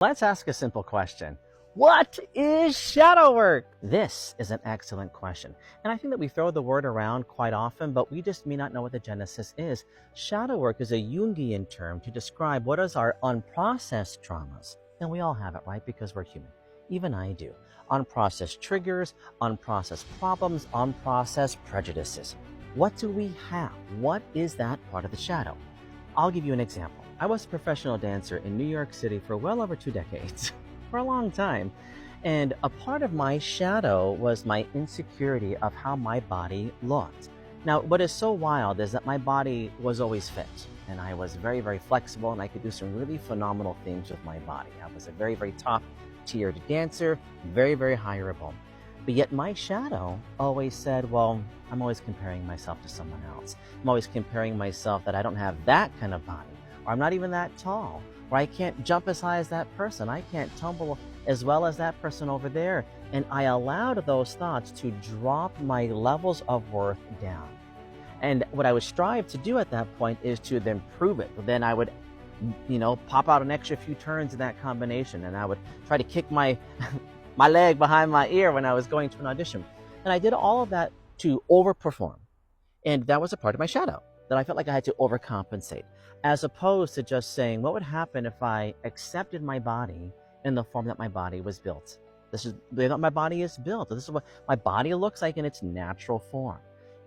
Let's ask a simple question. What is shadow work? This is an excellent question. And I think that we throw the word around quite often, but we just may not know what the genesis is. Shadow work is a Jungian term to describe what is our unprocessed traumas. And we all have it, right? Because we're human. Even I do. Unprocessed triggers, unprocessed problems, unprocessed prejudices. What do we have? What is that part of the shadow? I'll give you an example. I was a professional dancer in New York City for well over 2 decades, for a long time. And a part of my shadow was my insecurity of how my body looked. Now, what is so wild is that my body was always fit, and I was very, very flexible, and I could do some really phenomenal things with my body. I was a very, very top-tiered dancer, very, very hireable. But yet my shadow always said, well, I'm always comparing myself to someone else. I'm always comparing myself that I don't have that kind of body, or I'm not even that tall, or I can't jump as high as that person. I can't tumble as well as that person over there. And I allowed those thoughts to drop my levels of worth down. And what I would strive to do at that point is to then prove it. Then I would, pop out an extra few turns in that combination, and I would try to kick my my leg behind my ear when I was going to an audition. And I did all of that to overperform. And that was a part of my shadow that I felt like I had to overcompensate, as opposed to just saying, what would happen if I accepted my body in the form that my body was built? This is the way that my body is built. This is what my body looks like in its natural form.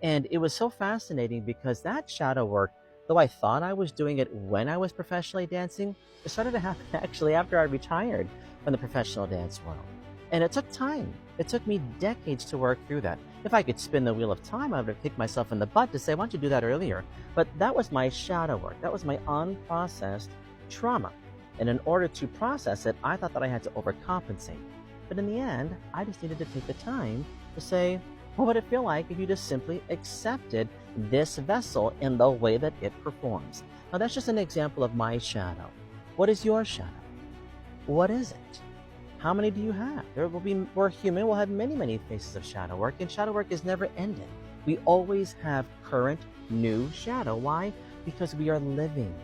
And it was so fascinating because that shadow work, though I thought I was doing it when I was professionally dancing, it started to happen actually after I retired from the professional dance world. And it took time. It took me decades to work through that. If I could spin the wheel of time, I would have kicked myself in the butt to say, why don't you do that earlier? But that was my shadow work. That was my unprocessed trauma. And in order to process it, I thought that I had to overcompensate. But in the end, I just needed to take the time to say, what would it feel like if you just simply accepted this vessel in the way that it performs? Now, that's just an example of my shadow. What is your shadow? What is it? How many do you have? We're human, we'll have many, many faces of shadow work, and shadow work is never ended. We always have current, new shadow. Why? Because we are living.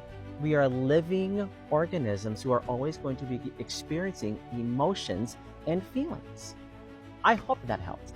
We are living organisms who are always going to be experiencing emotions and feelings. I hope that helped.